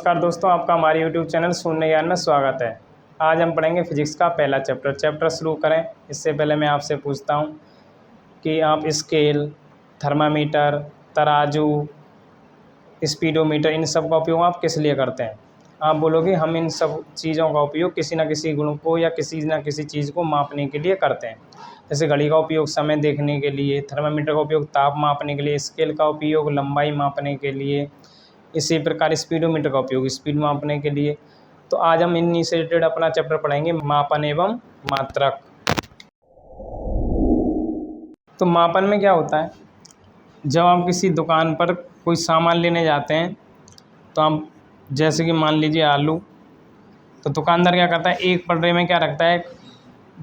नमस्कार दोस्तों, आपका हमारे YouTube चैनल शून्य ज्ञान में स्वागत है। आज हम पढ़ेंगे फिजिक्स का पहला चैप्टर शुरू करें इससे पहले मैं आपसे पूछता हूं कि आप स्केल, थर्मामीटर, तराजू, स्पीडोमीटर इन सब का उपयोग आप किस लिए करते हैं। आप बोलोगे हम इन सब चीज़ों का उपयोग किसी न किसी गुण को या किसी न किसी चीज़ को मापने के लिए करते हैं। जैसे घड़ी का उपयोग समय देखने के लिए, थर्मामीटर का उपयोग ताप मापने के लिए, स्केल का उपयोग लंबाई मापने के लिए, इसी प्रकार स्पीडोमीटर का उपयोग स्पीड मापने के लिए। तो आज हम इन्हीं से रिलेटेड अपना चैप्टर पढ़ेंगे, मापन एवं मात्रक। तो मापन में क्या होता है, जब आप किसी दुकान पर कोई सामान लेने जाते हैं तो आप जैसे कि मान लीजिए आलू, तो दुकानदार क्या करता है, एक पटरे में क्या रखता है,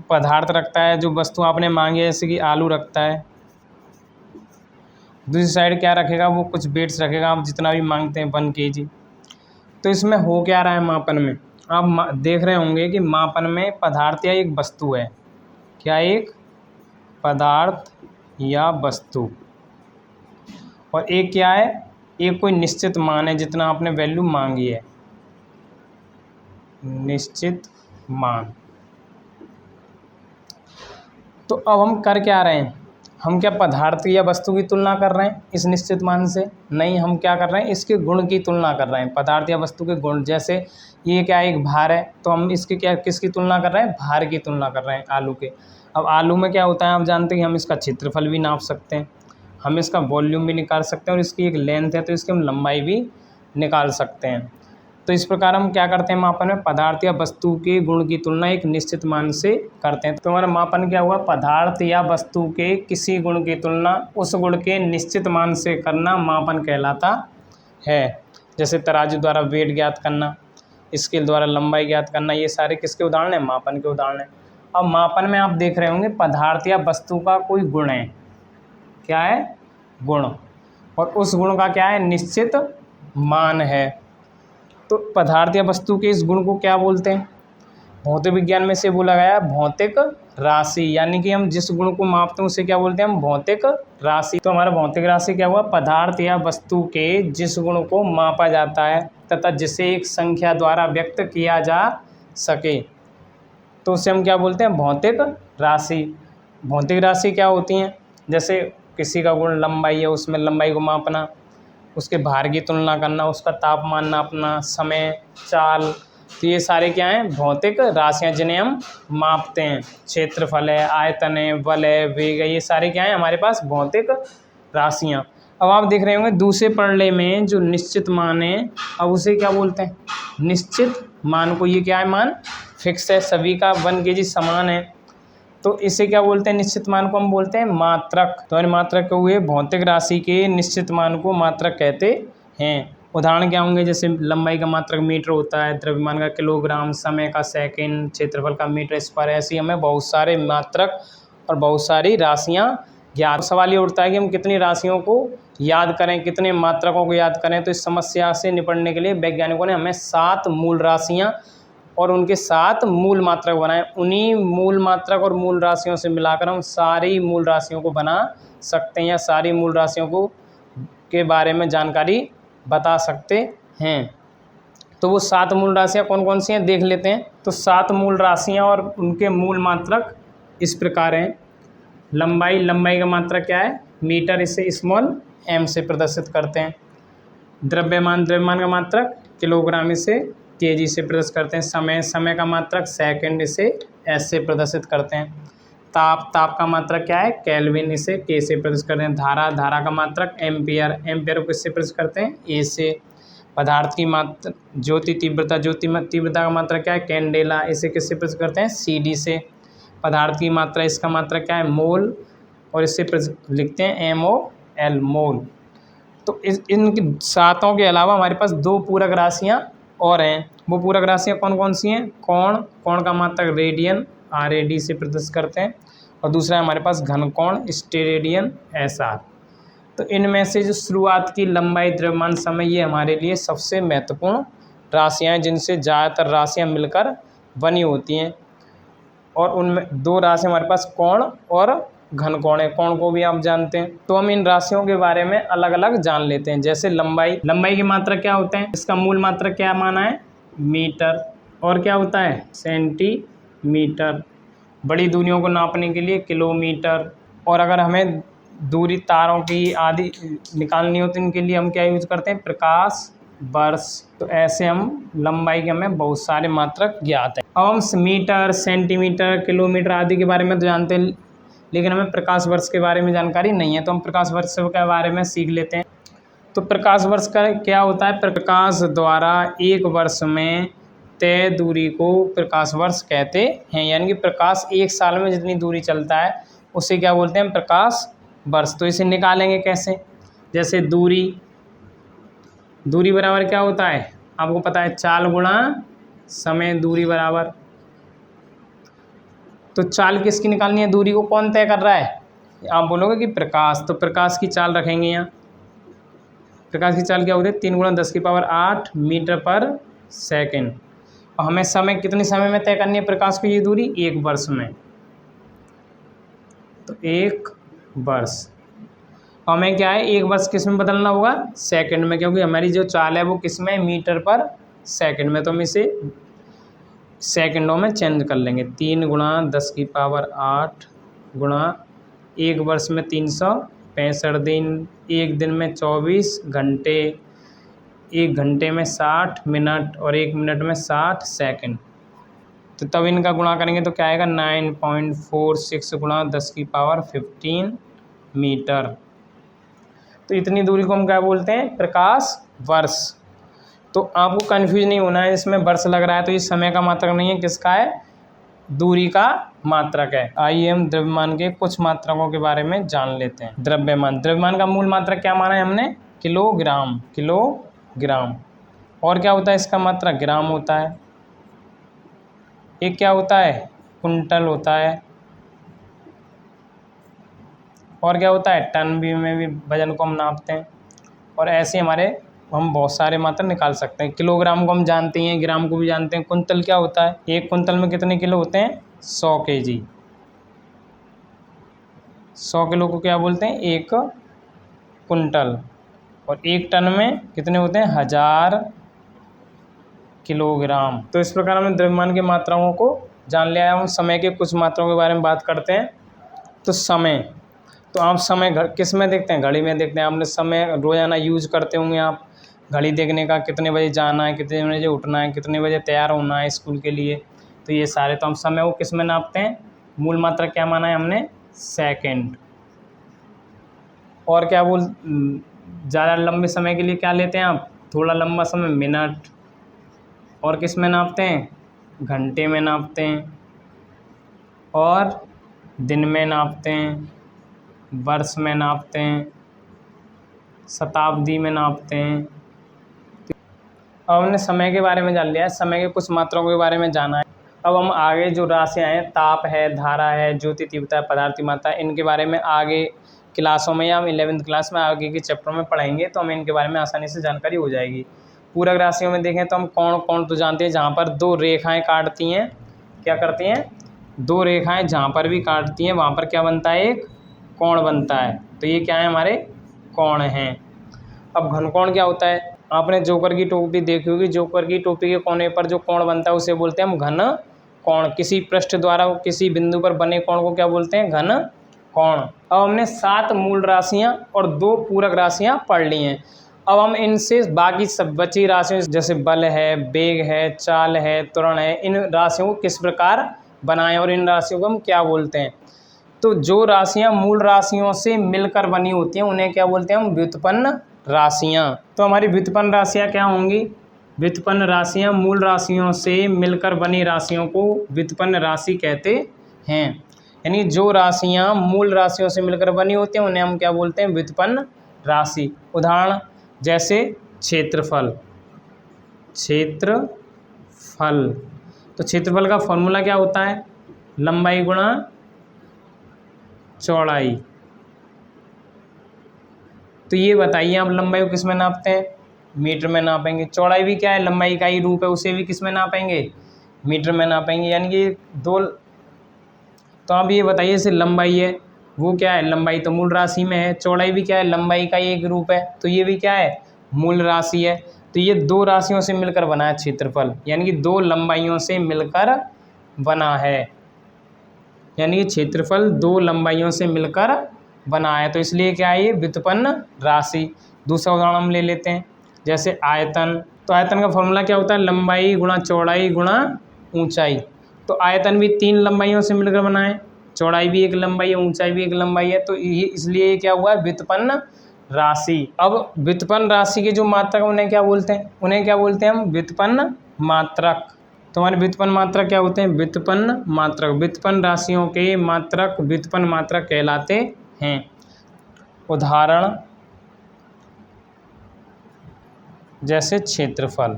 पदार्थ रखता है, जो वस्तु आपने मांगी है जैसे कि आलू रखता है। दूसरी साइड क्या रखेगा, वो कुछ वेट्स रखेगा, आप जितना भी मांगते हैं 1 kg। तो इसमें हो क्या रहा है, मापन में आप देख रहे होंगे कि मापन में पदार्थ या एक वस्तु है। क्या, एक पदार्थ या वस्तु, और एक क्या है, एक कोई निश्चित मान है जितना आपने वैल्यू मांगी है, निश्चित मान। तो अब हम कर क्या रहे हैं, हम क्या पदार्थ या वस्तु की तुलना कर रहे हैं इस निश्चित मान से? नहीं, हम क्या कर रहे हैं, इसके गुण की तुलना कर रहे हैं, पदार्थ या वस्तु के गुण। जैसे ये क्या, एक भार है, तो हम इसके क्या, किसकी तुलना कर रहे हैं, भार की तुलना कर रहे हैं, आलू के। अब आलू में क्या होता है, आप जानते हैं कि हम इसका क्षेत्रफल भी नाप सकते हैं, हम इसका वॉल्यूम भी निकाल सकते हैं, और इसकी एक लेंथ है तो इसकी हम लंबाई भी निकाल सकते हैं। तो इस प्रकार हम क्या करते हैं, मापन में पदार्थ या वस्तु के गुण की तुलना एक निश्चित मान से करते हैं। तो हमारा मापन क्या हुआ, पदार्थ या वस्तु के किसी गुण की तुलना उस गुण के निश्चित मान से करना मापन कहलाता है। जैसे तराजू द्वारा वेट ज्ञात करना, स्केल द्वारा लंबाई ज्ञात करना, ये सारे किसके उदाहरण हैं, मापन के उदाहरण हैं। अब मापन में आप देख रहे होंगे पदार्थ या वस्तु का कोई गुण है, क्या है, गुण, और उस गुण का क्या है, निश्चित मान है। तो पदार्थ या वस्तु के इस गुण को क्या बोलते हैं, भौतिक विज्ञान में से बोला गया है भौतिक राशि, यानी कि हम जिस गुण को मापते हैं उसे क्या बोलते हैं, हम भौतिक राशि। तो हमारा भौतिक राशि क्या हुआ, पदार्थ या वस्तु के जिस गुण को मापा जाता है तथा जिसे एक संख्या द्वारा व्यक्त किया जा सके, तो उसे हम क्या बोलते हैं, भौतिक राशि। भौतिक राशि क्या होती हैं, जैसे किसी का गुण लंबाई है, उसमें लंबाई को मापना, उसके भार की तुलना करना, उसका तापमान नापना, समय, चाल, तो ये सारे क्या हैं, भौतिक राशियाँ जिन्हें हम मापते हैं। क्षेत्रफल है, आयतन है, बल है, वेग है, ये सारे क्या हैं हमारे पास, भौतिक राशियाँ। अब आप देख रहे होंगे दूसरे पढ़ने में जो निश्चित मान है, अब उसे क्या बोलते हैं, निश्चित मान को, ये क्या है, मान फिक्स है, सभी का 1 kg समान है, तो इसे क्या बोलते हैं, निश्चित मान को हम बोलते हैं मात्रक। तो मात्रक हुए भौतिक राशि के निश्चित मान को मात्रक कहते हैं। उदाहरण क्या होंगे, जैसे लंबाई का मात्रक मीटर होता है, द्रव्यमान का किलोग्राम, समय का सेकंड, क्षेत्रफल का मीटर स्क्वायर। ऐसी हमें बहुत सारे मात्रक और बहुत सारी राशियाँ याद। सवाल ये उठता है कि हम कितनी राशियों को याद करें, कितने मात्रकों को याद करें। तो इस समस्या से निपटने के लिए वैज्ञानिकों ने हमें 7 मूल राशियाँ और उनके 7 मूल मात्रक बनाए। उन्हीं मूल मात्रक और मूल राशियों से मिलाकर हम सारी मूल राशियों को बना सकते हैं, या सारी मूल राशियों को के बारे में जानकारी बता सकते हैं। तो वो 7 मूल राशियाँ कौन कौन सी हैं देख लेते हैं। तो 7 मूल राशियाँ और उनके मूल मात्रक इस प्रकार हैं। लंबाई का मात्रक क्या है, मीटर, इसे स्मॉल m से प्रदर्शित करते हैं। द्रव्यमान का मात्रक किलोग्राम, इसे kg से प्रदर्शित करते हैं। समय का मात्रक सेकंड, इसे s से प्रदर्शित करते हैं। ताप का मात्रक क्या है, केल्विन, इसे k से प्रदर्शित करते हैं। धारा का मात्रक एम्पियर को किससे प्रदर्शित करते हैं, a से। पदार्थ की मात्रा, ज्योति तीव्रता का मात्रक क्या है, कैंडेला, इसे किससे प्रदर्शित करते हैं, cd से। पदार्थ की मात्रा, इसका मात्रक क्या है, मोल, और इससे लिखते हैं mol, मोल। तो इनकी 7 के अलावा हमारे पास 2 पूरक राशियाँ और हैं। वो पूरक राशियाँ कौन कौन सी हैं, कोण का मात्रक रेडियन, RAD से प्रदर्शित करते हैं, और दूसरा है हमारे पास घनकोण, स्टेरेडियन, SR। तो इनमें से जो शुरुआत की लंबाई, द्रव्यमान, समय, ये हमारे लिए सबसे महत्वपूर्ण राशियाँ हैं, जिनसे ज़्यादातर राशियाँ मिलकर बनी होती हैं। और उनमें 2 राशियाँ हमारे पास कोण और घनकोण है, कोण को भी आप जानते हैं। तो हम इन राशियों के बारे में अलग अलग जान लेते हैं। जैसे लंबाई, लंबाई की मात्रा क्या होते हैं, इसका मूल मात्रा क्या माना है, मीटर। और क्या होता है, सेंटीमीटर। बड़ी दूरियों को नापने के लिए किलोमीटर। और अगर हमें दूरी तारों की आदि निकालनी हो तो इनके लिए हम क्या यूज करते हैं, प्रकाश वर्ष। तो ऐसे हम लंबाई के हमें बहुत सारे मात्रक ज्ञात हैं। अब हम मीटर, सेंटीमीटर, किलोमीटर आदि के बारे में तो जानते हैं, लेकिन हमें प्रकाश वर्ष के बारे में जानकारी नहीं है। तो हम प्रकाश वर्ष के बारे में सीख लेते हैं। तो प्रकाश वर्ष का क्या होता है, प्रकाश द्वारा एक वर्ष में तय दूरी को प्रकाश वर्ष कहते हैं। यानी कि प्रकाश एक साल में जितनी दूरी चलता है उसे क्या बोलते हैं, प्रकाश वर्ष। तो इसे निकालेंगे कैसे, जैसे दूरी, दूरी बराबर क्या होता है, आपको पता है, चाल गुणा समय, दूरी बराबर। तो चाल किसकी निकालनी है, दूरी को कौन तय कर रहा है, आप बोलोगे कि प्रकाश। तो प्रकाश की चाल रखेंगे यहाँ। प्रकाश की चाल क्या होती है, 3 × 10⁸ मीटर पर सेकेंड। और हमें समय, कितने समय में तय करनी है प्रकाश की ये दूरी, 1 वर्ष में। तो 1 वर्ष। हमें क्या है, 1 वर्ष किस में बदलना होगा, सेकंड में, क्योंकि हमारी जो चाल है वो किस में, मीटर पर सेकंड में। तो हम इसे सेकंडों में चेंज कर लेंगे। 3 × 10⁸ गुणा 1 वर्ष में 365 दिन, 1 दिन में 24 घंटे, 1 घंटे में 60 मिनट और 1 मिनट में 60 सेकंड। तो तब इनका गुणा करेंगे तो क्या आएगा, 9.46 × 10⁻15 मीटर। तो इतनी दूरी को हम क्या बोलते हैं, प्रकाश वर्ष। तो आपको कंफ्यूज नहीं होना है, इसमें वर्ष लग रहा है तो ये समय का मात्रक नहीं है, किसका है, दूरी का मात्रक है। आइए हम द्रव्यमान के कुछ मात्रकों के बारे में जान लेते हैं। द्रव्यमान, द्रव्यमान का मूल मात्रक क्या माना है हमने, किलोग्राम, किलोग्राम। और क्या होता है इसका मात्रक, ग्राम होता है। एक क्या होता है, कुंटल होता है। और क्या होता है, टन भी में भी वजन को हम नापते हैं। और ऐसे हमारे हम बहुत सारे मात्रा निकाल सकते हैं। किलोग्राम को हम जानते हैं, ग्राम को भी जानते हैं। कुंतल क्या होता है, 1 कुंतल में कितने किलो होते हैं, 100 kg। 100 किलो को क्या बोलते हैं, 1 कुंटल। और 1 टन में कितने होते हैं, 1000 किलोग्राम। तो इस प्रकार हमने द्रव्यमान की मात्राओं को जान लिया है। हम समय के कुछ मात्राओं के बारे में बात करते हैं। तो समय, तो आप समय किस में देखते हैं, घड़ी में देखते हैं। आपने समय रोज़ाना यूज करते होंगे आप, घड़ी देखने का, कितने बजे जाना है, कितने बजे उठना है, कितने बजे तैयार होना है स्कूल के लिए। तो ये सारे, तो हम समय को किस में नापते हैं, मूल मात्रा क्या माना है हमने, सेकंड। और क्या बोल, ज़्यादा लंबे समय के लिए क्या लेते हैं आप, थोड़ा लंबा समय, मिनट। और किस में नापते हैं, घंटे में नापते हैं। और दिन में नापते हैं, वर्ष में नापते हैं, शताब्दी में नापते हैं। अब हमने समय के बारे में जान लिया है, समय के कुछ मात्राओं के बारे में जाना है। अब हम आगे जो राशियाँ हैं, ताप है, धारा है, ज्योति तीव्रता है, पदार्थी मात्रा, इनके बारे में आगे क्लासों में या हम 11वीं क्लास में आगे के चैप्टर में पढ़ेंगे। तो हमें इनके बारे में आसानी से जानकारी हो जाएगी। पूरक राशियों में देखें तो हम कौन कौन तो जानते हैं, जहाँ पर 2 रेखाएँ काटती हैं, क्या करती हैं, 2 रेखाएँ जहाँ पर भी काटती हैं वहाँ पर क्या बनता है, एक कोण बनता है। तो ये क्या है, हमारे कोण हैं। अब घनकोण क्या होता है, आपने जोकर की टोपी देखी होगी। जोकर की टोपी के कोने पर जो कोण बनता है उसे बोलते हैं हम घन कोण। किसी पृष्ठ द्वारा किसी बिंदु पर बने कोण को क्या बोलते हैं, घन कोण। अब हमने 7 मूल राशियां और 2 पूरक राशियां पढ़ ली हैं। अब हम इनसे बाकी सब बची राशियों, जैसे बल है, वेग है, चाल है, त्वरण है, इन राशियों को किस प्रकार बनाएं और इन राशियों को हम क्या बोलते हैं। तो जो राशियां मूल राशियों से मिलकर बनी होती हैं उन्हें क्या बोलते हैं हम, व्युत्पन्न राशियां। तो हमारी व्युत्पन्न राशियां क्या होंगी, व्युत्पन्न राशियां मूल राशियों से मिलकर बनी राशियों को व्युत्पन्न राशि कहते हैं। यानी जो राशियां मूल राशियों से मिलकर बनी होती हैं उन्हें हम क्या बोलते हैं, व्युत्पन्न राशि। उदाहरण जैसे क्षेत्रफल, क्षेत्रफल। तो क्षेत्रफल का फॉर्मूला क्या होता है, लंबाई गुणा चौड़ाई। तो ये बताइए आप लंबाई को किस में नापते हैं, मीटर में नापेंगे। चौड़ाई भी क्या है, लंबाई का ही रूप है, उसे भी किस में नापेंगे, मीटर में नापेंगे। यानी कि 2। तो आप ये बताइए, जैसे लंबाई है वो क्या है, लंबाई तो मूल राशि में है, चौड़ाई भी क्या है, लंबाई का एक रूप है, तो ये भी क्या है, मूल राशि है। तो ये दो राशियों से मिलकर बना है क्षेत्रफल, यानी कि दो लंबाइयों से मिलकर बना है, यानी कि क्षेत्रफल दो लंबाइयों से मिलकर बना है, तो इसलिए क्या है, ये व्युत्पन्न राशि। दूसरा उदाहरण हम ले लेते हैं, जैसे आयतन। तो आयतन का फॉर्मूला क्या होता है, लंबाई गुणा चौड़ाई गुणा ऊंचाई। तो आयतन भी तीन लंबाइयों से मिलकर बना है, चौड़ाई भी एक लंबाई है, ऊंचाई भी एक लंबाई है, तो ये इसलिए ये क्या हुआ है, व्युत्पन्न राशि। अब व्युत्पन्न राशि के जो मात्रक उन्हें क्या बोलते हैं, उन्हें क्या बोलते हैं हम, व्युत्पन्न मात्रक। तो हमारे व्युत्पन्न मात्रक क्या होते हैं, व्युत्पन्न मात्रक। व्युत्पन्न राशियों के मात्रक व्युत्पन्न मात्रक कहलाते हैं। उदाहरण जैसे क्षेत्रफल।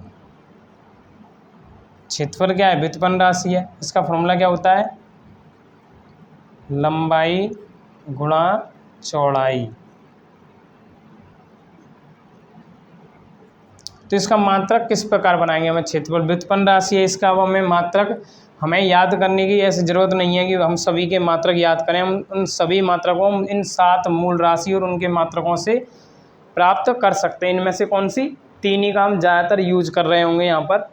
क्षेत्रफल क्या है, व्युत्पन्न राशि है, इसका फॉर्मूला क्या होता है, लंबाई गुणा चौड़ाई। तो इसका मात्रक किस प्रकार बनाएंगे, हमें क्षेत्रफल व्युत्पन्न राशि है, इसका अब हमें मात्रक हमें याद करने की ऐसी ज़रूरत नहीं है कि हम सभी के मात्रक याद करें। हम उन सभी मात्रकों इन 7 मूल राशि और उनके मात्रकों से प्राप्त कर सकते हैं। इनमें से कौन सी, तीन ही का हम ज़्यादातर यूज कर रहे होंगे यहाँ पर,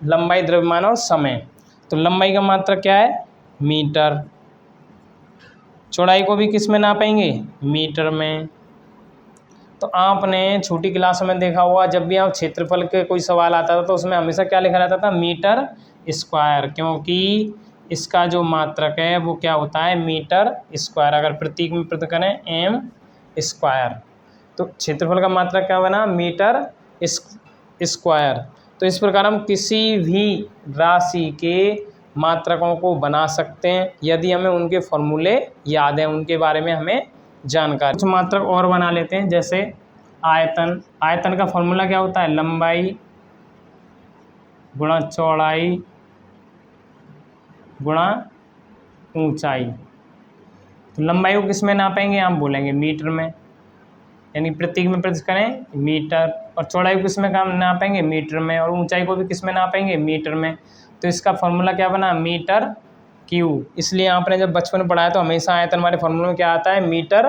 लंबाई, द्रव्यमान और समय। तो लंबाई का मात्रक क्या है, मीटर। चौड़ाई को भी किस में नापेंगे, मीटर में। तो आपने छोटी क्लासों में देखा हुआ, जब भी आप क्षेत्रफल के कोई सवाल आता था तो उसमें हमेशा क्या लिखा रहता था, मीटर स्क्वायर, क्योंकि इसका जो मात्रक है वो क्या होता है, मीटर स्क्वायर। अगर प्रतीक में प्रतीक करें एम स्क्वायर, तो क्षेत्रफल का मात्रक क्या बना, मीटर स्क्वायर। तो इस प्रकार हम किसी भी राशि के मात्रकों को बना सकते हैं यदि हमें उनके फॉर्मूले याद हैं, उनके बारे में हमें जानकारी। कुछ मात्रक और बना लेते हैं, जैसे आयतन। आयतन का फॉर्मूला क्या होता है, लंबाई गुणा चौड़ाई गुणा ऊंचाई। तो लंबाई को किस में नापेंगे, हम बोलेंगे मीटर में, यानी प्रतीक में प्रतीक करें मीटर। और चौड़ाई को किस में काम नापेंगे, मीटर में। और ऊंचाई को भी किस में नापेंगे, मीटर में। तो इसका फॉर्मूला क्या बना, मीटर क्यूब। इसलिए आपने जब बचपन में पढ़ाया तो हमेशा आयतन हमारे फॉर्मूले में क्या आता है, मीटर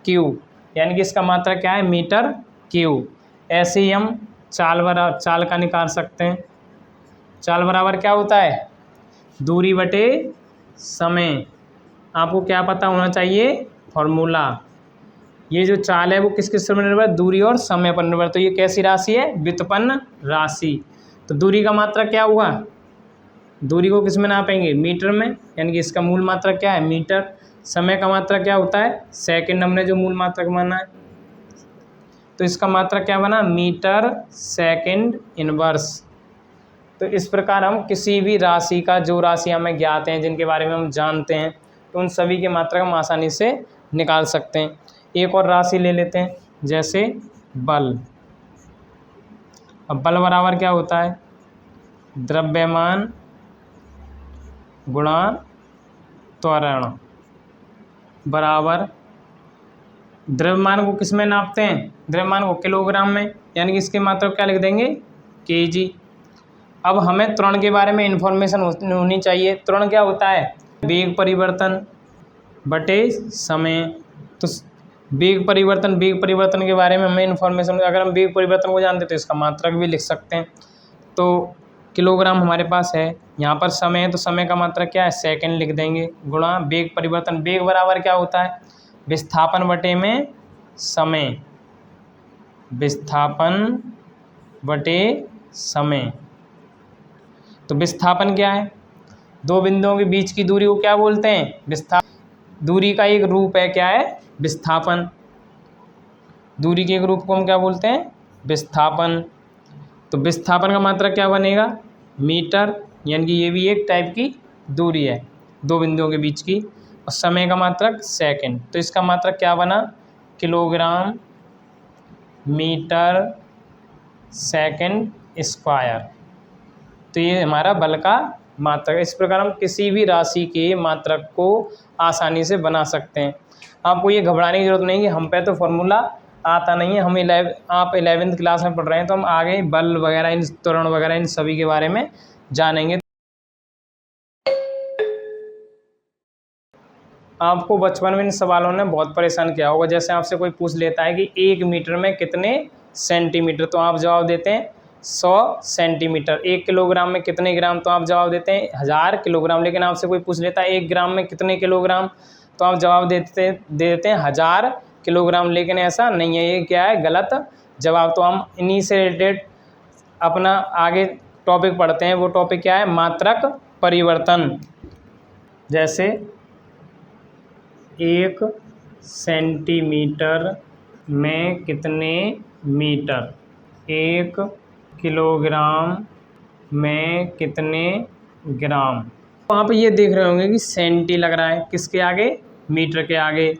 क्यूब, यानी कि इसका मात्रा क्या है, मीटर क्यूब। ऐसे ही हम चाल का निकाल सकते हैं। चाल बराबर क्या होता है, दूरी बटे समय। आपको क्या पता होना चाहिए, फॉर्मूला। ये जो चाल है वो किस किस पर निर्भर, दूरी और समय पर निर्भर। तो ये कैसी राशि है, व्युत्पन्न राशि। तो दूरी का मात्रा क्या हुआ, दूरी को किस में नापेंगे, मीटर में, यानी कि इसका मूल मात्रक क्या है, मीटर। समय का मात्रक क्या होता है, सेकंड, हमने जो मूल मात्रक माना है। तो इसका मात्रक क्या बना, मीटर सेकंड इनवर्स। तो इस प्रकार हम किसी भी राशि का, जो राशि हमें ज्ञात हैं, जिनके बारे में हम जानते हैं, तो उन सभी के मात्रक हम आसानी से निकाल सकते हैं। एक और राशि ले लेते हैं, जैसे बल। अब बल बराबर क्या होता है, द्रव्यमान गुणा त्वरण बराबर, द्रव्यमान को किस में नापते हैं, द्रव्यमान को किलोग्राम में, यानी कि इसके मात्रक क्या लिख देंगे, केजी। अब हमें त्वरण के बारे में इंफॉर्मेशन होनी चाहिए। त्वरण क्या होता है, वेग परिवर्तन बटे समय। तो वेग परिवर्तन के बारे में हमें इन्फॉर्मेशन, अगर हम वेग परिवर्तन को जानते तो इसका मात्रक भी लिख सकते हैं। तो किलोग्राम हमारे पास है, यहाँ पर समय है तो समय का मात्रक क्या है, सेकंड लिख देंगे, गुणा वेग परिवर्तन। वेग बराबर क्या होता है, विस्थापन बटे में समय, विस्थापन बटे समय। तो विस्थापन क्या है, दो बिंदुओं के बीच की दूरी को क्या बोलते हैं, विस्थापन। दूरी का एक रूप है, क्या है, विस्थापन। दूरी के एक रूप को हम क्या बोलते हैं, विस्थापन। तो विस्थापन का मात्रक क्या बनेगा, मीटर, यानी कि ये भी एक टाइप की दूरी है दो बिंदुओं के बीच की। और समय का मात्रक सेकंड, तो इसका मात्रक क्या बना, किलोग्राम मीटर सेकंड स्क्वायर। तो ये हमारा बल का मात्रक है। इस प्रकार हम किसी भी राशि के मात्रक को आसानी से बना सकते हैं। आपको ये घबराने की जरूरत नहीं कि हम पे तो फॉर्मूला आता नहीं है, आप 11वीं क्लास में पढ़ रहे हैं, तो हम आगे बल वगैरह, इन त्वरण वगैरह, इन सभी के बारे में जानेंगे। आपको बचपन में इन सवालों ने बहुत परेशान किया होगा। जैसे आपसे कोई पूछ लेता है कि 1 मीटर में कितने सेंटीमीटर, तो आप जवाब देते हैं 100 सेंटीमीटर। 1 किलोग्राम में कितने ग्राम, तो आप जवाब देते हैं 1000 किलोग्राम। लेकिन आपसे कोई पूछ लेता है 1 ग्राम में कितने किलोग्राम, तो आप जवाब देते हैं 1000 किलोग्राम। लेकिन ऐसा नहीं है, ये क्या है, गलत जवाब। तो हम इन्हीं से रिलेटेड अपना आगे टॉपिक पढ़ते हैं। वो टॉपिक क्या है, मात्रक परिवर्तन। जैसे 1 सेंटीमीटर में कितने मीटर, 1 किलोग्राम में कितने ग्राम। तो आप ये देख रहे होंगे कि सेंटी लग रहा है, किसके आगे, मीटर के आगे,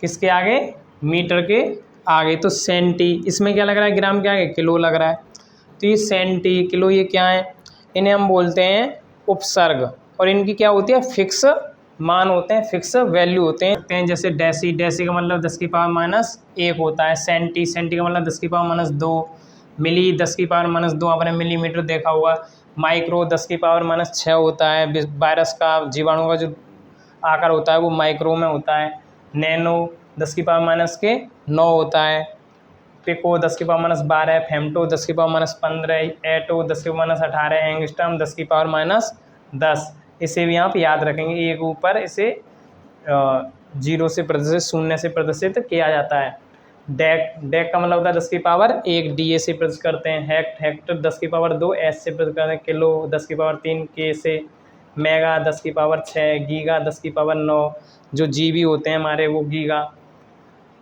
किसके आगे, मीटर के आगे। तो सेंटी, इसमें क्या लग रहा है, ग्राम के आगे किलो लग रहा है। तो ये सेंटी, किलो, ये क्या है, इन्हें हम बोलते हैं उपसर्ग। और इनकी क्या होती है, फिक्स मान होते हैं, फिक्स वैल्यू होते हैं। जैसे डेसी, डेसी का मतलब 10 की पावर -1 होता है। सेंटी, सेंटी का मतलब 10 की पावर -2। मिली 10 की पावर -2, आपने मिलीमीटर देखा होगा। माइक्रो 10 की पावर -6 होता है। वायरस का, जीवाणु का जो आकार होता है वो माइक्रो में होता है। नैनो 10 की पावर -9 होता है। पिको 10 की पावर -12, फेमटो 10 की पावर -15, एटो 10 की पावर -18, एंगस्ट्रॉम 10 की पावर -10। इसे भी आप याद रखेंगे, एक ऊपर इसे 0 से प्रदर्शित, 0 से प्रदर्शित किया जाता है। डेक, डेक का मतलब होता है 10 की पावर 1, DA से प्रदर्शित करते हैं। हेक्ट, हेक्टर 10 की पावर 2, S से प्रदर्शित करते हैं। किलो 10 की पावर 3, K से। मेगा 10 की पावर 6, गीगा 10 की पावर 9, जो GB होते हैं हमारे वो गीगा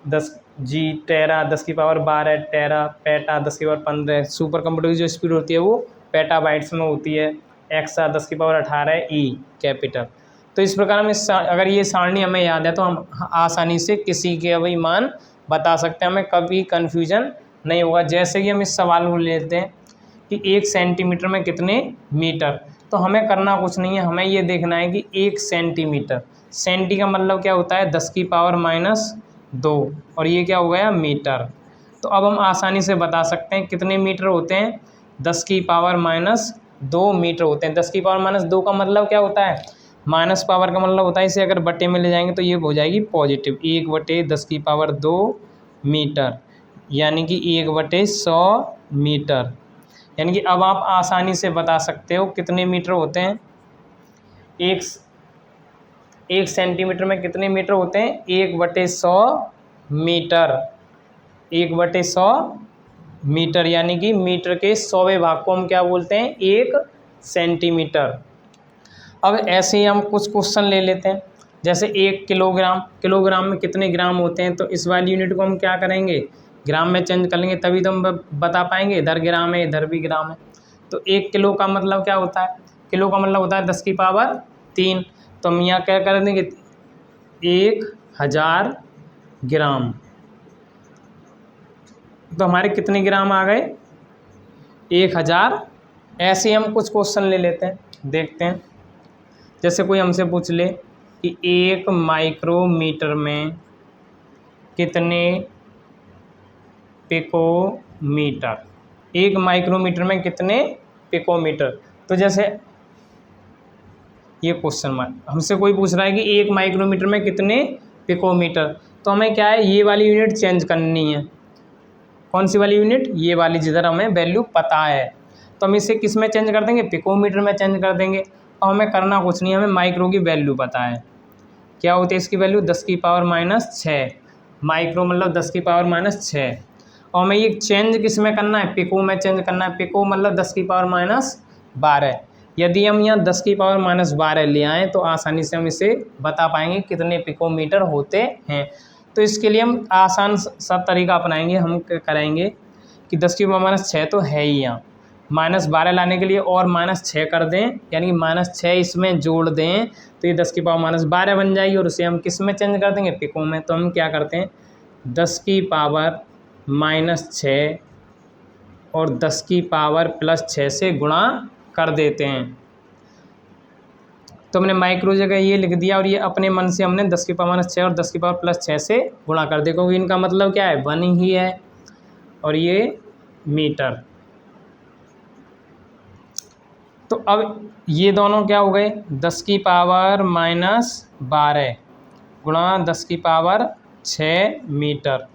10G। टेरा 10 की पावर 12, टेरा। पेटा 10 की पावर 15। सुपर कंप्यूटर की जो स्पीड होती है वो पेटाबाइट्स में होती है। एक्सा 10 की पावर 18, E कैपिटल। तो इस प्रकार हम अगर ये सारणी हमें याद है तो हम आसानी से किसी के भी मान बता सकते हैं, हमें कभी कन्फ्यूजन नहीं होगा। जैसे कि हम इस सवाल को लेते हैं कि 1 सेंटीमीटर में कितने मीटर, तो हमें करना कुछ नहीं है, हमें ये देखना है कि 1 सेंटीमीटर, सेंटी का मतलब क्या होता है 10 की पावर -2, और ये क्या हो गया, मीटर। तो अब हम आसानी से बता सकते हैं कितने मीटर होते हैं, 10 की पावर -2 मीटर होते हैं। 10 की पावर -2 का मतलब क्या होता है, माइनस पावर का मतलब होता है, इसे अगर बटे में ले जाएंगे तो ये हो जाएगी पॉजिटिव। 1/10 की पावर 2 मीटर, यानी कि 1/100 मीटर। यानी कि अब आप आसानी से बता सकते हो कितने मीटर होते हैं। एक सेंटीमीटर में कितने मीटर होते हैं, 1/100 मीटर। 1/100 मीटर, यानी कि मीटर के 100वें भाग को हम क्या बोलते हैं, 1 सेंटीमीटर। अब ऐसे ही हम कुछ क्वेश्चन ले लेते हैं। जैसे 1 किलोग्राम, किलोग्राम में कितने ग्राम होते हैं, तो इस वाली यूनिट को हम क्या करेंगे, ग्राम में चेंज कर लेंगे, तभी तो हम बता पाएंगे। इधर ग्राम है, इधर भी ग्राम है। तो 1 किलो का मतलब क्या होता है, किलो का मतलब होता है 10 की पावर 3। तो हम यहाँ क्या कर देंगे, 1000 ग्राम। तो हमारे कितने ग्राम आ गए, 1000। ऐसे हम कुछ क्वेश्चन ले लेते हैं, देखते हैं। जैसे कोई हमसे पूछ ले कि 1 माइक्रोमीटर में कितने पिकोमीटर, 1 माइक्रोमीटर में कितने पिकोमीटर। तो जैसे ये क्वेश्चन मार्क, हमसे कोई पूछ रहा है कि 1 माइक्रोमीटर में कितने पिकोमीटर, तो हमें क्या है, ये वाली यूनिट चेंज करनी है। कौन सी वाली यूनिट, ये वाली, जिधर हमें वैल्यू पता है। तो हम इसे किस में चेंज कर देंगे, पिकोमीटर में चेंज कर देंगे। और हमें करना कुछ नहीं, हमें माइक्रो की वैल्यू पता है। क्या होती है इसकी वैल्यू, 10 की पावर -6। माइक्रो मतलब 10 की पावर -6। और हमें ये चेंज किस में करना है, पिको में चेंज करना है। पिको मतलब 10 की पावर -12। यदि हम यहाँ 10 की पावर -12 ले आएँ तो आसानी से हम इसे बता पाएंगे कितने पिकोमीटर होते हैं। तो इसके लिए हम आसान सा तरीका अपनाएंगे। हम करेंगे कि 10 की पावर -6 तो है ही यहाँ, -12 लाने के लिए और -6 कर दें, यानी कि -6 इसमें जोड़ दें तो ये 10 की पावर -12 बन जाएगी। और उसे हम किस में चेंज कर देंगे, पिको में। तो हम क्या करते हैं, 10 की पावर -6 और 10 की पावर +6 से गुणा कर देते हैं। तो हमने माइक्रो जगह ये लिख दिया, और ये अपने मन से हमने 10 की पावर -6 और 10 की पावर +6 से गुणा कर दिया, क्योंकि इनका मतलब क्या है, 1 ही है। और ये मीटर। तो अब ये दोनों क्या हो गए, 10 की पावर -12 गुणा 10 की पावर 6 मीटर।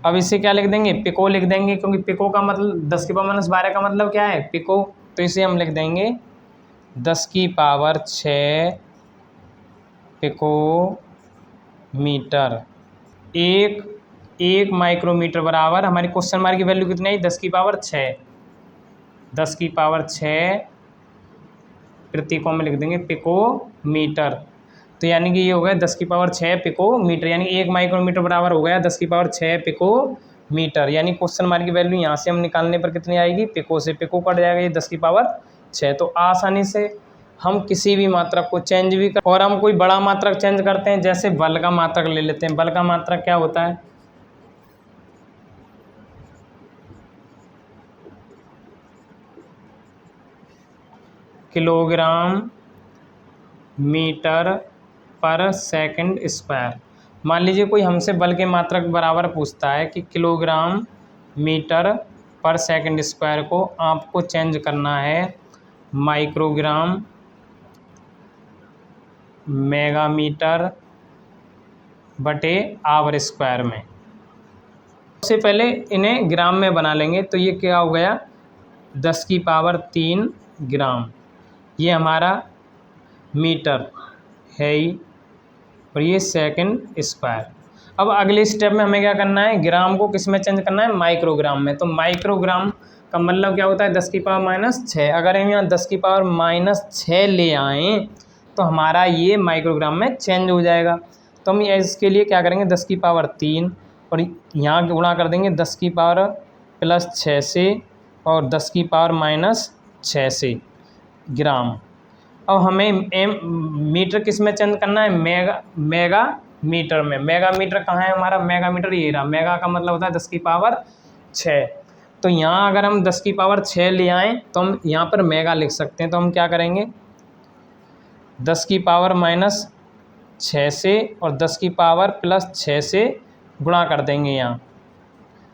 अब इसे क्या लिख देंगे, पिको लिख देंगे, क्योंकि पिको का मतलब 10 की पावर -12 का मतलब क्या है, पिको। तो इसे हम लिख देंगे 10 की पावर 6 पिको मीटर। एक माइक्रोमीटर बराबर, हमारी क्वेश्चन मार्क की वैल्यू कितनी आई, 10 की पावर 6। 10 की पावर 6 प्रतीकों में लिख देंगे पिको मीटर। तो यानी कि ये हो गया 10 की पावर 6 पिको मीटर, यानी 1 माइक्रोमीटर बराबर हो गया 10 की पावर 6 पिको मीटर। यानी क्वेश्चन मार्क की वैल्यू यहाँ से हम निकालने पर कितनी आएगी, पिको से पिको कट जाएगा, ये 10 की पावर 6। तो आसानी से हम किसी भी मात्रक को चेंज भी कर, और हम कोई बड़ा मात्रक चेंज करते हैं, जैसे बल का मात्रक ले लेते हैं। बल का मात्रक क्या होता है, kilogram metre per second square. मान लीजिए कोई हमसे बल के मात्रक बराबर पूछता है कि kilogram metre per second square को आपको चेंज करना है माइक्रोग्राम मेगामीटर बटे आवर स्क्वायर में। सबसे पहले इन्हें ग्राम में बना लेंगे। तो ये क्या हो गया, 10 की पावर 3 ग्राम, ये हमारा मीटर है ही, और ये सेकंड स्क्वायर। अब अगले स्टेप में हमें क्या करना है, ग्राम को किस में चेंज करना है, माइक्रोग्राम में। तो माइक्रोग्राम का मतलब क्या होता है, 10 की पावर -6। अगर हम यहाँ 10 की पावर -6 ले आएँ तो हमारा ये माइक्रोग्राम में चेंज हो जाएगा। तो हम इसके लिए क्या करेंगे, 10 की पावर 3 और यहाँ गुणा कर देंगे 10 की पावर +6 से और 10 की पावर -6 से ग्राम। अब हमें मीटर किस में चेंज करना है, मेगा मीटर में। मेगा मीटर कहाँ है हमारा, मेगा मीटर ये रहा। मेगा का मतलब होता है 10 की पावर 6। तो यहाँ अगर हम 10 की पावर 6 ले आएँ तो हम यहाँ पर मेगा लिख सकते हैं। तो हम क्या करेंगे, 10 की पावर -6 से और 10 की पावर +6 से गुणा कर देंगे यहाँ।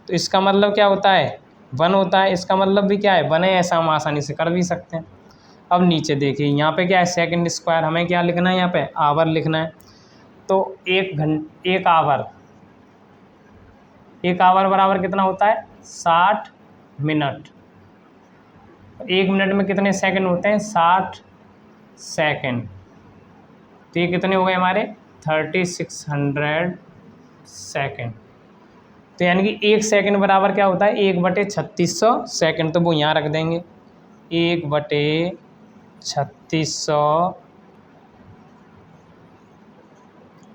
तो इसका मतलब क्या होता है, 1 होता है। इसका मतलब भी क्या है, 1 है, ऐसा हम आसानी से कर भी सकते हैं। अब नीचे देखिए, यहाँ पे क्या है, सेकंड स्क्वायर। हमें क्या लिखना है, यहाँ पे आवर लिखना है। तो एक आवर बराबर कितना होता है, 60 मिनट। 1 मिनट में कितने सेकंड होते हैं, 60 सेकंड। तो ये कितने हो गए हमारे, 3600 सेकंड। तो यानी कि 1 सेकंड बराबर क्या होता है, 1/3600 सेकंड। तो वो यहाँ रख देंगे, 1/3600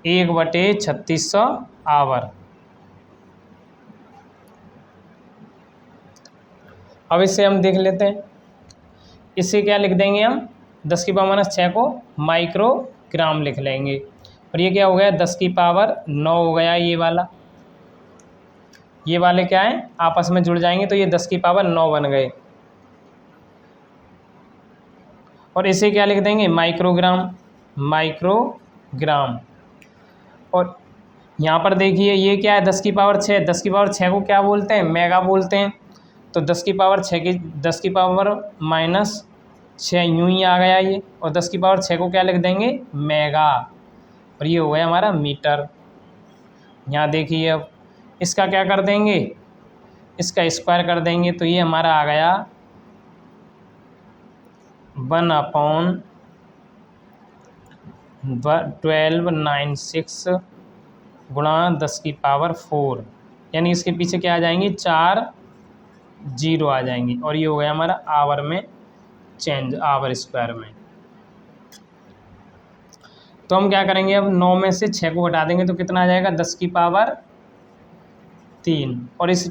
1/3600 आवर। अब इसे हम देख लेते हैं, इसे क्या लिख देंगे हम, 10 की पावर -6 को माइक्रोग्राम लिख लेंगे। और ये क्या हो गया, 10 की पावर 9 हो गया। ये वाले क्या हैं, आपस में जुड़ जाएंगे तो ये 10 की पावर 9 बन गए। और इसे क्या लिख देंगे, माइक्रोग्राम। और यहाँ पर देखिए ये क्या है, 10 की पावर 6। 10 की पावर 6 को क्या बोलते हैं, मेगा बोलते हैं। तो 10 की पावर 6 की 10 की पावर -6 यूं ही आ गया ये, और 10 की पावर 6 को क्या लिख देंगे, मेगा। और ये हो गया हमारा मीटर। यहाँ देखिए अब इसका क्या कर देंगे, इसका स्क्वायर कर देंगे। तो ये हमारा आ गया 1/1296 गुणा 10 की पावर 4, यानी इसके पीछे क्या आ जाएंगी, 4 जीरो आ जाएंगी। और ये हो गया हमारा आवर में चेंज, आवर स्क्वायर में। तो हम क्या करेंगे, अब 9 में से 6 को घटा देंगे तो कितना आ जाएगा, 10 की पावर 3। और इस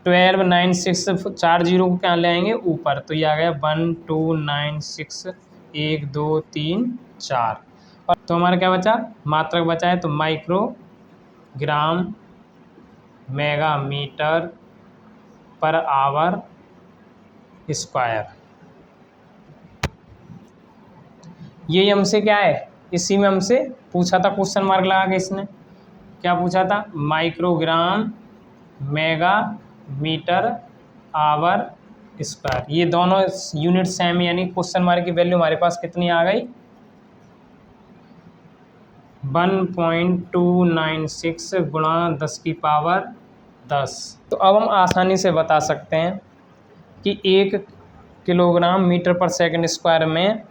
1296 4 जीरो को क्या ले आएंगे ऊपर, तो ये आ गया 1296 1 2 3 4। और तो हमारा क्या बचा, मात्रक बचा है। तो microgram mega metre per hour square. ये हमसे क्या है, इसी में हमसे पूछा था, क्वेश्चन मार्क लगा के इसने क्या पूछा था, microgram mega metre hour square. ये दोनों यूनिट सेम, यानी क्वेश्चन मार्क की वैल्यू हमारे पास कितनी आ गई, 1.296 गुणा 10 की पावर 10। तो अब हम आसानी से बता सकते हैं कि 1 kilogram metre per second square में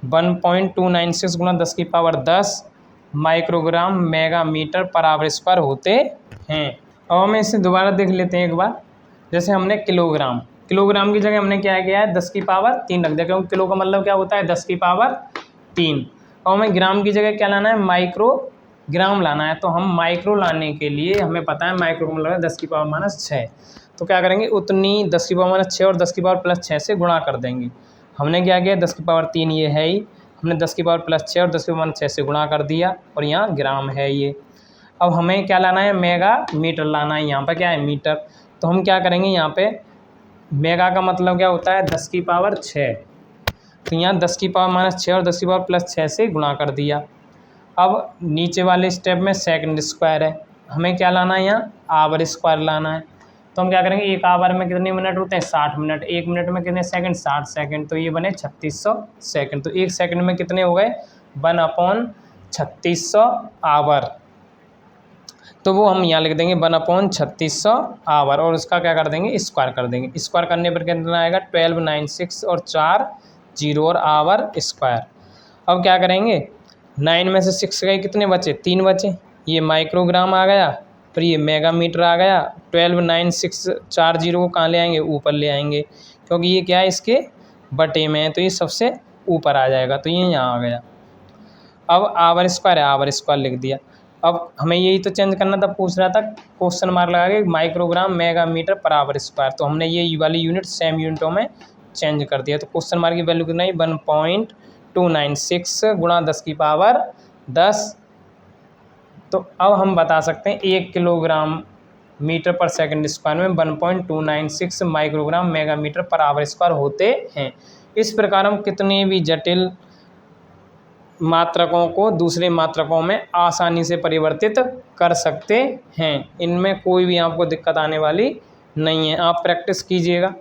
1.296 गुणा 10 की power 10 microgram mega metre per hour square होते हैं। अब हम इसे दोबारा देख लेते हैं एक बार। जैसे हमने किलोग्राम की जगह हमने क्या किया है, 10 की पावर 3 रख दिया, क्योंकि किलो का मतलब क्या होता है, 10 की पावर 3। और हमें ग्राम की जगह क्या लाना है, माइक्रोग्राम लाना है। तो हम माइक्रो लाने के लिए हमें पता है माइक्रो का मतलब 10 की पावर -6। तो क्या करेंगे, उतनी 10 की पावर -6 और 10 की पावर +6 से गुणा कर देंगे। हमने क्या किया, 10 की पावर 3 ये है ही, हमने 10 की पावर +6 और 10 की पावर 6 से गुणा कर दिया, और यहाँ ग्राम है ये। अब हमें क्या लाना है, मेगा मीटर लाना है। यहाँ पर क्या है, मीटर। तो हम क्या करेंगे, यहाँ पे मेगा का मतलब क्या होता है, 10 की पावर 6। तो यहाँ 10 की पावर -6 और 10 की पावर +6 से गुणा कर दिया। अब नीचे वाले स्टेप में सेकंड स्क्वायर है, हमें क्या लाना है, यहाँ आवर स्क्वायर लाना है। तो हम क्या करेंगे, एक आवर में कितने मिनट होते हैं, 60 मिनट। 1 मिनट में कितने सेकंड, 60 सेकंड। तो ये बने 3600 सेकंड। तो 1 सेकंड में कितने हो गए, 1/3600 आवर। तो वो हम यहाँ लिख देंगे 1/3600 आवर, और उसका क्या कर देंगे, स्क्वायर कर देंगे। स्क्वायर करने पर कितना आएगा, 1296 और 4 0 और आवर स्क्वायर। अब क्या करेंगे, 9 में से 6 गए, कितने बचे, 3 बचे। ये माइक्रोग्राम आ गया, फिर ये मेगा मीटर आ गया। 1296 4 0 को कहाँ ले आएंगे, ऊपर ले आएंगे, क्योंकि ये क्या है, इसके बटे में है, तो ये सबसे ऊपर आ जाएगा। तो ये यहाँ आ गया। अब आवर स्क्वायर है, आवर स्क्वायर लिख दिया। अब हमें यही तो चेंज करना था, पूछ रहा था क्वेश्चन मार्क लगा के microgram mega metre per hour square. तो हमने ये वाली यूनिट सेम यूनिटों में चेंज कर दिया। तो क्वेश्चन मार्क की वैल्यू कितना है, 1.296 गुणा 10 की पावर 10। तो अब हम बता सकते हैं 1 kilogram metre per second square में 1.296 microgram mega metre per hour square होते हैं। इस प्रकार हम कितने भी जटिल मात्रकों को दूसरे मात्रकों में आसानी से परिवर्तित कर सकते हैं। इनमें कोई भी आपको दिक्कत आने वाली नहीं है, आप प्रैक्टिस कीजिएगा।